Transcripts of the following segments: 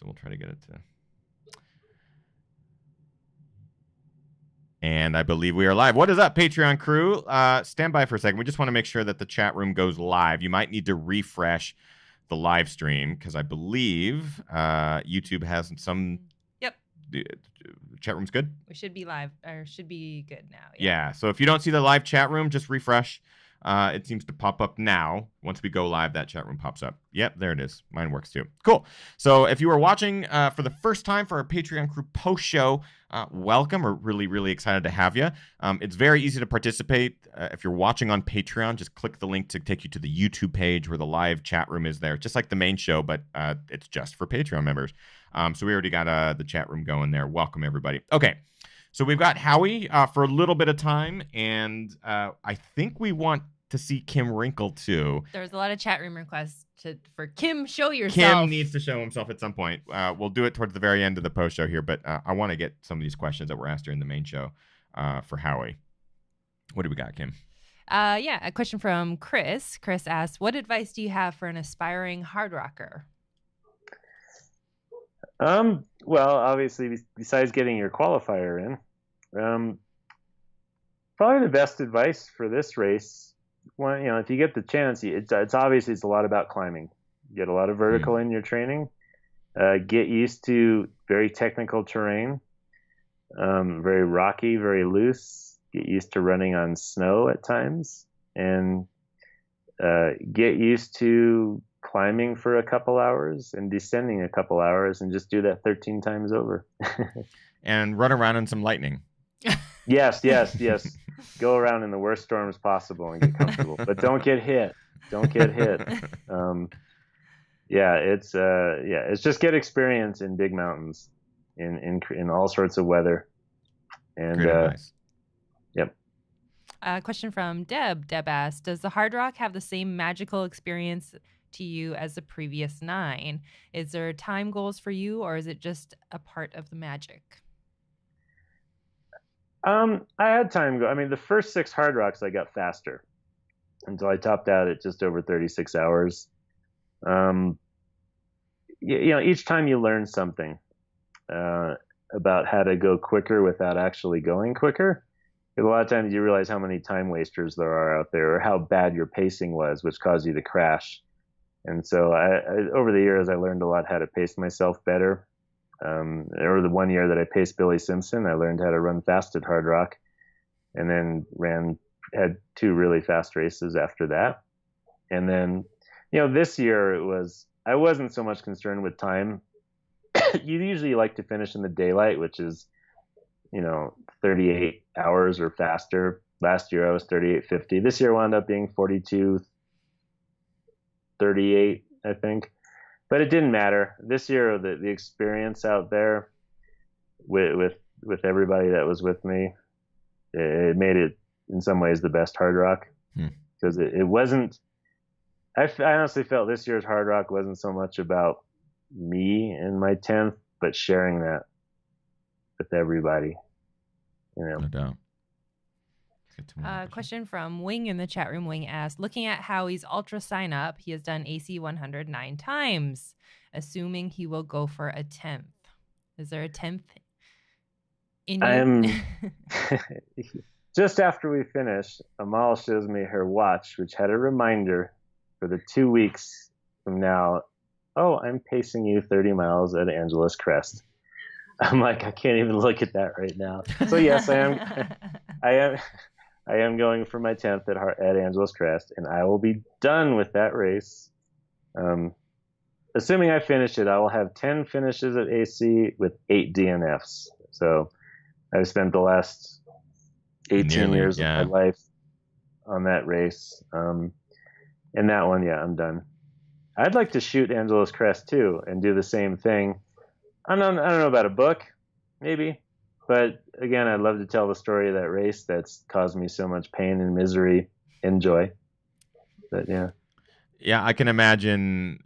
So we'll try to get it to. And I believe we are live. What is up, Patreon crew? Stand by for a second. We just want to make sure that the chat room goes live. You might need to refresh the live stream because I believe YouTube has some. Yep. Chat room's good? We should be live, or should be good now. Yeah. So if you don't see the live chat room, just refresh. It seems to pop up now. Once we go live, that chat room pops up. Yep, there it is. Mine works too. Cool. So if you are watching for the first time for our Patreon crew post show, welcome. We're really, really excited to have you. It's very easy to participate. If you're watching on Patreon, just click the link to take you to the YouTube page where the live chat room is there, just like the main show, but it's just for Patreon members. So we already got the chat room going there. Welcome, everybody. Okay. So we've got Howie for a little bit of time, and I think we want to see Kim Wrinkle too. There's a lot of chat room requests for Kim. Show yourself. Kim needs to show himself at some point. We'll do it towards the very end of the post show here, but I want to get some of these questions that were asked during the main show for Howie. What do we got, Kim? Yeah, a question from Chris. Chris asks, "What advice do you have for an aspiring hard rocker?" Well, obviously, besides getting your qualifier in, probably the best advice for this race, if you get the chance, it's obviously it's a lot about climbing. Get a lot of vertical in your training. Get used to very technical terrain, very rocky, very loose. Get used to running on snow at times, and get used to climbing for a couple hours and descending a couple hours, and just do that 13 times over. And run around in some lightning. Yes. Go around in the worst storms possible and get comfortable, but don't get hit. It's just get experience in big mountains, in all sorts of weather. And great advice. Yep. Question from Deb. Deb asks, "Does the Hard Rock have the same magical experience to you as the previous 9? Is there time goals for you, or is it just a part of the magic?" I had time go. I mean, the first 6 Hard Rocks I got faster until I topped out at just over 36 hours. Each time you learn something about how to go quicker without actually going quicker. Because a lot of times you realize how many time wasters there are out there, or how bad your pacing was, which caused you to crash. And so over the years, I learned a lot how to pace myself better. Or the one year that I paced Billy Simpson, I learned how to run fast at Hard Rock, and then had 2 really fast races after that. And then, this year I wasn't so much concerned with time. You usually like to finish in the daylight, which is, 38 hours or faster. Last year I was 38:50. This year wound up being 42:38, I think. But it didn't matter. This year, the experience out there with everybody that was with me, it made it in some ways the best Hard Rock, because it wasn't. I honestly felt this year's Hard Rock wasn't so much about me and my 10th, but sharing that with everybody. No doubt. Question from Wing in the chat room. Wing asked, "Looking at Howie's ultra sign up, he has done AC 109 times, assuming he will go for a 10th. Is there a 10th in you?" Just after we finish, Amal shows me her watch, which had a reminder for the 2 weeks from now. "Oh, I'm pacing you 30 miles at Angeles Crest." I'm like, I can't even look at that right now. So yes, I am going for my 10th at Angeles Crest, and I will be done with that race. Assuming I finish it, I will have 10 finishes at AC with 8 DNFs. So I've spent the last 18 years of my life on that race. And that one, I'm done. I'd like to shoot Angeles Crest too and do the same thing. I don't know about a book, maybe. But again, I'd love to tell the story of that race that's caused me so much pain and misery and joy. But yeah, I can imagine.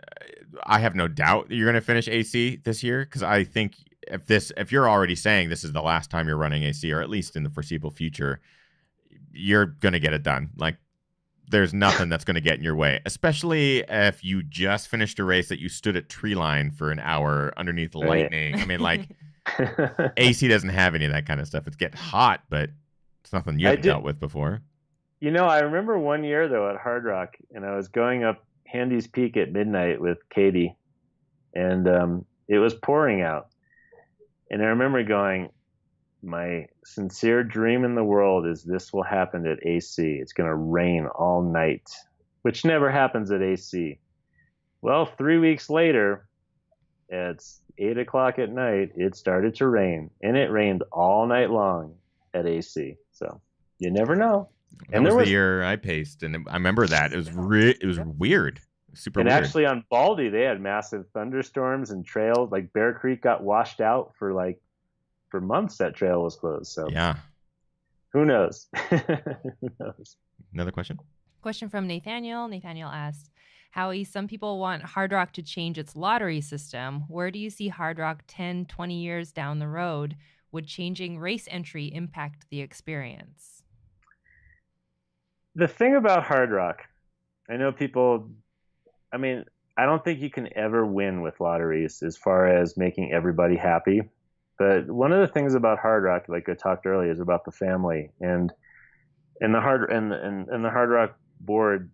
I have no doubt that you're going to finish AC this year, because I think if you're already saying this is the last time you're running AC, or at least in the foreseeable future, you're going to get it done. Like, there's nothing that's going to get in your way, especially if you just finished a race that you stood at tree line for an hour underneath the Right. lightning. I mean, like, AC doesn't have any of that kind of stuff. It's getting hot, but it's nothing you I haven't did. dealt with before. I remember one year though at Hard Rock, and I was going up Handy's Peak at midnight with Katie, and it was pouring out, and I remember going, my sincere dream in the world is this will happen at AC. It's going to rain all night, which never happens at AC. Well, 3 weeks later, it's 8 o'clock at night. It started to rain, and it rained all night long at AC. So you never know. That And was there the was, year I paced, and I remember that. It was it was weird. Super and weird. actually on Baldy, they had massive thunderstorms and trails. Like Bear Creek got washed out for months. That trail was closed. So Yeah. who knows? Who knows? Another question? Question from Nathaniel. Nathaniel asked, Howie, some people want Hard Rock to change its lottery system. Where do you see Hard Rock 10, 20 years down the road? Would changing race entry impact the experience? The thing about Hard Rock, I know people, I mean, I don't think you can ever win with lotteries as far as making everybody happy. But one of the things about Hard Rock, like I talked earlier, is about the family, and the Hard Rock board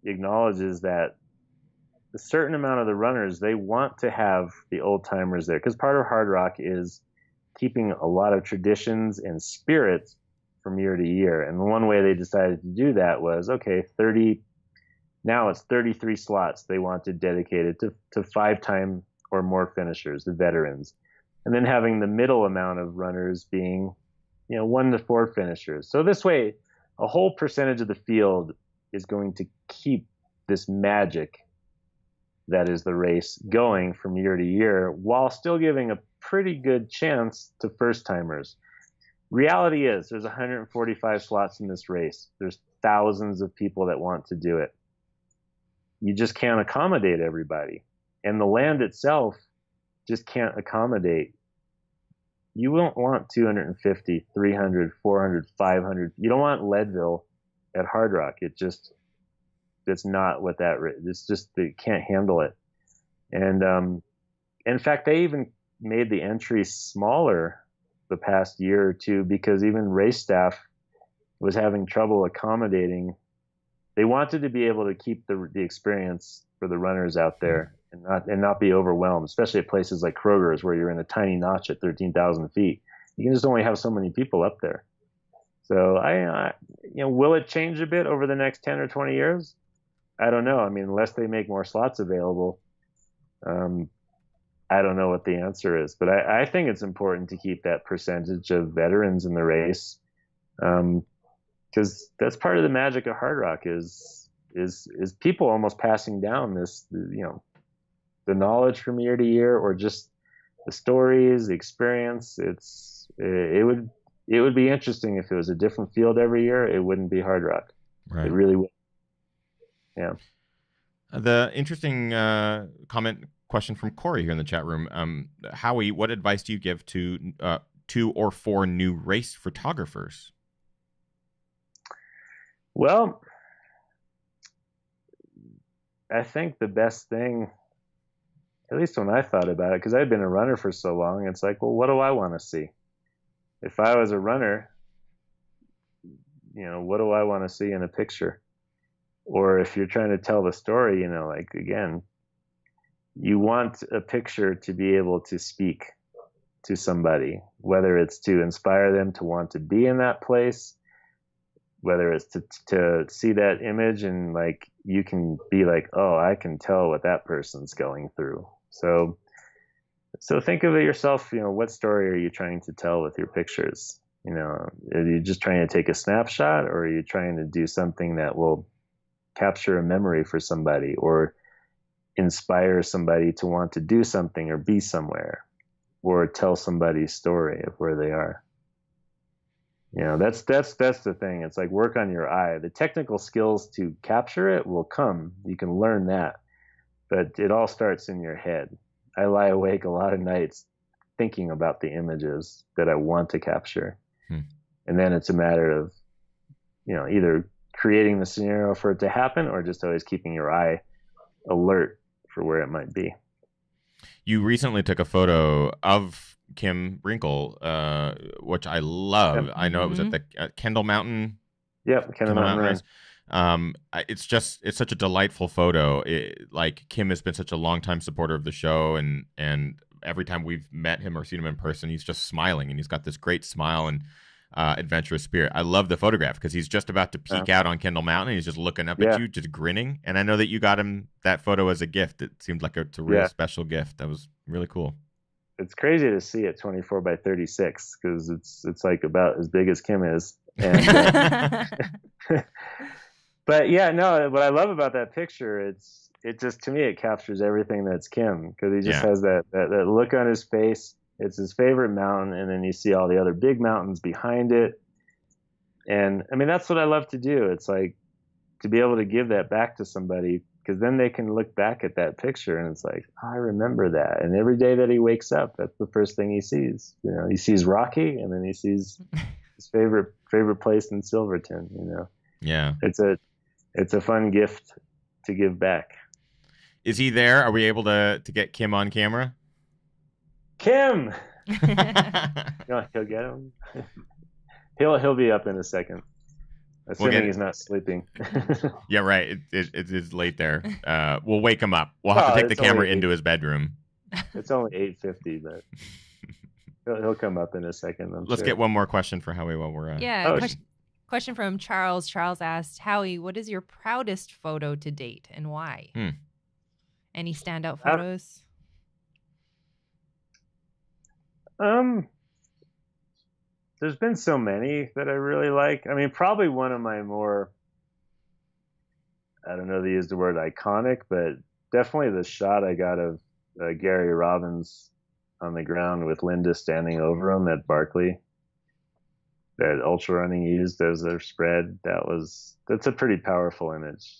acknowledges that a certain amount of the runners, they want to have the old timers there, because part of Hard Rock is keeping a lot of traditions and spirits from year to year. And one way they decided to do that was, okay, now it's 33 slots they wanted dedicated to 5-time or more finishers, the veterans. And then having the middle amount of runners being, 1 to 4 finishers. So this way, a whole percentage of the field is going to keep this magic that is the race going from year to year, while still giving a pretty good chance to first timers. Reality is there's 145 slots in this race. There's thousands of people that want to do it. You just can't accommodate everybody. And the land itself just can't accommodate. You don't want 250, 300, 400, 500. You don't want Leadville at Hard Rock. That's not what it's just, they can't handle it. And in fact, they even made the entry smaller the past year or two, because even race staff was having trouble accommodating. They wanted to be able to keep the experience for the runners out there, and not be overwhelmed, especially at places like Kroger's, where you're in a tiny notch at 13,000 feet. You can just only have so many people up there. So will it change a bit over the next 10 or 20 years? I don't know. I mean, unless they make more slots available, I don't know what the answer is. But I think it's important to keep that percentage of veterans in the race, because that's part of the magic of Hard Rock is people almost passing down this, the knowledge from year to year, or just the stories, the experience. It would be interesting if it was a different field every year. It wouldn't be Hard Rock. Right. It really would. Yeah. The interesting question from Corey here in the chat room. Howie, what advice do you give to 2 or 4 new race photographers? Well, I think the best thing, at least when I thought about it, because I'd been a runner for so long, it's like, well, what do I want to see? If I was a runner, what do I want to see in a picture? Or if you're trying to tell the story, again, you want a picture to be able to speak to somebody, whether it's to inspire them to want to be in that place, whether it's to see that image and you can be like, oh, I can tell what that person's going through. So think of it yourself, what story are you trying to tell with your pictures? Are you just trying to take a snapshot, or are you trying to do something that will capture a memory for somebody, or inspire somebody to want to do something or be somewhere, or tell somebody's story of where they are? That's the thing. It's like, work on your eye. The technical skills to capture it will come. You can learn that, but it all starts in your head. I lie awake a lot of nights thinking about the images that I want to capture. And then it's a matter of, either creating the scenario for it to happen, or just always keeping your eye alert for where it might be. You recently took a photo of Kim Wrinkle, which I love. Yep. I know it was at the Kendall Mountain. Yep, Kendall Mountain Run. It's such a delightful photo. Like, Kim has been such a longtime supporter of the show, and every time we've met him or seen him in person, he's just smiling, and he's got this great smile and adventurous spirit. I love the photograph because he's just about to peek out on Kendall Mountain, and he's just looking up at you, just grinning. And I know that you got him that photo as a gift. It seemed like it's a real special gift. That was really cool. It's crazy to see it 24 by 36 because it's like about as big as Kim is. And, but yeah, no, what I love about that picture, it just, to me, it captures everything that's Kim, because he just has that look on his face. It's his favorite mountain, and then you see all the other big mountains behind it. And I mean, that's what I love to do. It's like to be able to give that back to somebody, because then they can look back at that picture and it's like, oh, I remember that. And every day that he wakes up, that's the first thing he sees. You know, he sees Rocky, and then he sees his favorite place in Silverton. You know, it's a fun gift to give back. Is he there? Are we able to get Kim on camera? Kim, he'll get him. He'll be up in a second, assuming he's not sleeping. Yeah, right. It is late there. We'll wake him up. We'll have to take the camera into his bedroom. It's only 8:50, but he'll come up in a second. Let's get one more question for Howie while we're question from Charles. Charles asked, Howie, what is your proudest photo to date, and why? Any standout photos? There's been so many that I really like. I mean, probably one of my more, I don't know if they use the word iconic, but definitely the shot I got of Gary Robbins on the ground with Linda standing over him at Barkley, that ultra running used as their spread. That's a pretty powerful image.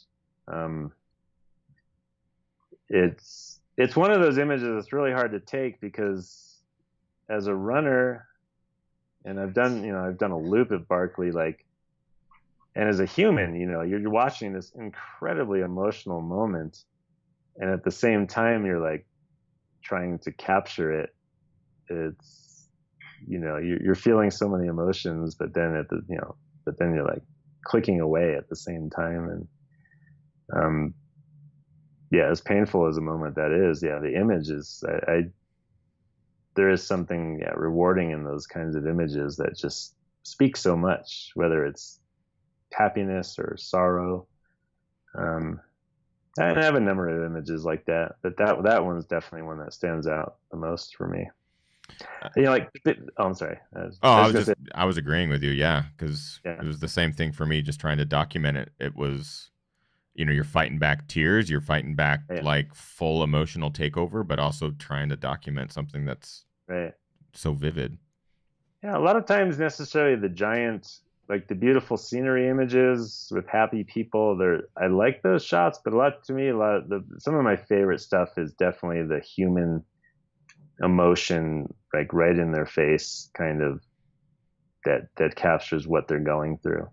It's one of those images that's really hard to take, because as a runner, and I've done a loop at Barkley, and as a human, you're watching this incredibly emotional moment, and at the same time you're like trying to capture it. It's, you're feeling so many emotions, but then you're like clicking away at the same time. And as painful as a moment that is, the image is, there is something rewarding in those kinds of images that just speak so much, whether it's happiness or sorrow. I have a number of images like that, but that one's definitely one that stands out the most for me. I'm sorry. I was agreeing with you, because it was the same thing for me, just trying to document it. It was, you're fighting back tears, you're fighting back like full emotional takeover, but also trying to document something that's so vivid. Yeah, a lot of times necessarily the giant, like the beautiful scenery images with happy people, I like those shots, but some of my favorite stuff is definitely the human emotion, like right in their face, kind of that captures what they're going through.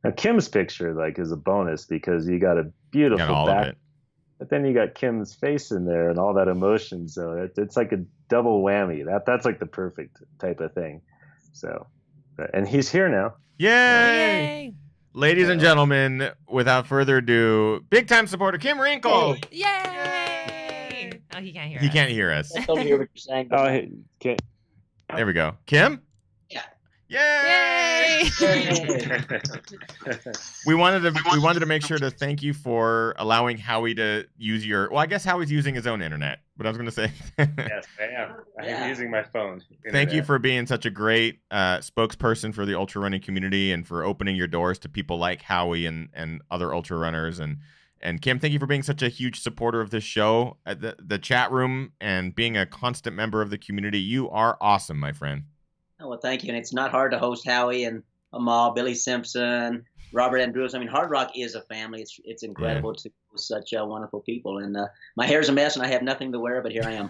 Now, Kim's picture is a bonus because you got a beautiful back, but then you got Kim's face in there and all that emotion. So it's like a double whammy. That's like the perfect type of thing. So, and he's here now. Yay! Ladies and gentlemen, without further ado, big time supporter Kim Wrinkle. Yay! Oh, he can't hear us. He can't hear us. I don't hear what you're saying. Okay. There we go. Kim? Yeah. Yay! we wanted to make sure to thank you for allowing Howie to use your. Well, I guess Howie's using his own internet, but I was going to say. Yes, I am. I'm using my phone. Thank you for being such a great spokesperson for the ultra running community, and for opening your doors to people like Howie and other ultra runners. And Kim, thank you for being such a huge supporter of this show, the chat room, and being a constant member of the community. You are awesome, my friend. Oh, well, thank you. And it's not hard to host Howie and Amal, Billy Simpson, Robert Andrews. I mean, Hard Rock is a family. It's incredible to host such wonderful people. And my hair's a mess, and I have nothing to wear, but here I am.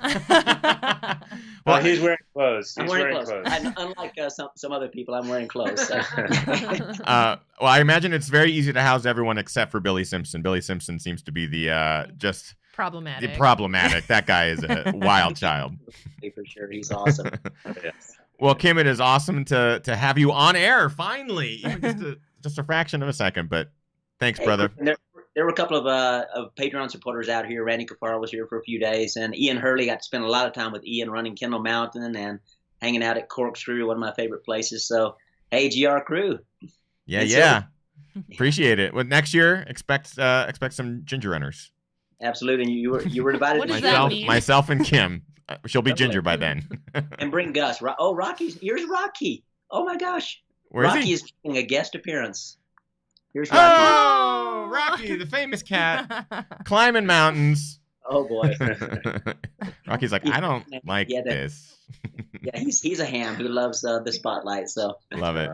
Well, he's wearing clothes. I'm He's wearing clothes. Unlike some other people, I'm wearing clothes. So. Well, I imagine it's very easy to house everyone except for Billy Simpson. Billy Simpson seems to be the just problematic. That guy is a wild child. For sure, he's awesome. Yes. Well, Kim, it is awesome to have you on air finally, even just a fraction of a second. But thanks, brother. There were a couple of Patreon supporters out here. Randy Caparo was here for a few days, and Ian Hurley got to spend a lot of time with Ian running Kendall Mountain and hanging out at Corkscrew, one of my favorite places. So, hey, GR crew. Yeah. Appreciate it. Well, next year, expect some ginger runners. Absolutely. And you were invited. What does that mean? Myself and Kim. She'll be ginger by then. And bring Gus. Oh, here's Rocky. Oh my gosh. Where Rocky is is making a guest appearance. Here's Rocky. Oh, Rocky, the famous cat, climbing mountains. Oh boy. Rocky's like, I don't like this. Yeah, he's a ham who loves the spotlight. So love it.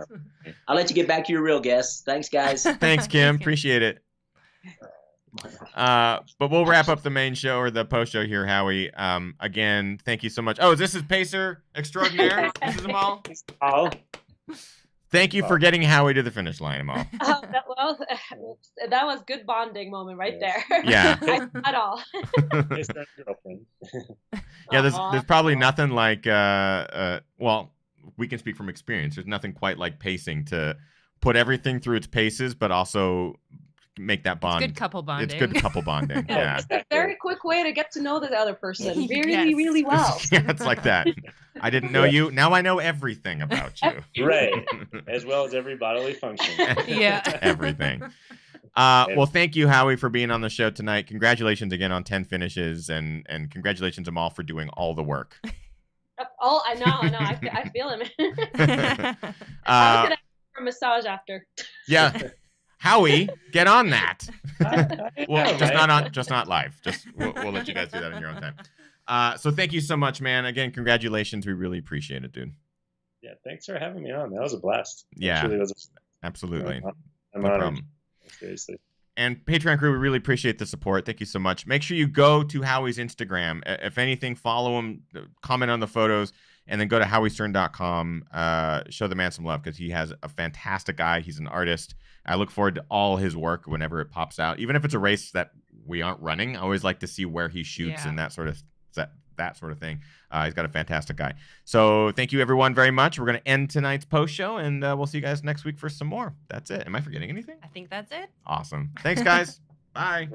I'll let you get back to your real guests. Thanks, guys. Thanks, Kim. Appreciate it. But we'll wrap up the main show or the post show here, Howie. Again, thank you so much. Oh, this is Pacer Extraordinaire. This is Amal. Oh. Thank you for getting Howie to the finish line, Amal. That was good bonding moment right there. Yeah. At all. His girlfriend. Yeah, there's probably nothing like well, we can speak from experience. There's nothing quite like pacing to put everything through its paces, but also make that bond. It's good couple bonding. It's good couple bonding. Yeah. It's a very quick way to get to know the other person really, Yes. really well. Yeah, it's like that. I didn't know you. Now I know everything about you. Right. As well as every bodily function. Yeah. Everything. Well, thank you, Howie, for being on the show tonight. Congratulations again on 10 finishes, and congratulations, Amal, for doing all the work. Oh, I know. I feel him. I was gonna for a massage after. Yeah. Howie, get on that. Well, know, just not live. We'll let you guys do that in your own time. So thank you so much, man. Again, congratulations. We really appreciate it, dude. Yeah, thanks for having me on. That was a blast. Yeah, It truly was absolutely. I'm No honored. problem. Seriously. And Patreon crew, we really appreciate the support. Thank you so much. Make sure you go to Howie's Instagram. If anything, follow him, comment on the photos, and then go to howiestern.com. Show the man some love because he has a fantastic eye. He's an artist. I look forward to all his work whenever it pops out. Even if it's a race that we aren't running, I always like to see where he shoots and that sort of thing. He's got a fantastic eye. So thank you, everyone, very much. We're going to end tonight's post show, and we'll see you guys next week for some more. That's it. Am I forgetting anything? I think that's it. Awesome. Thanks, guys. Bye.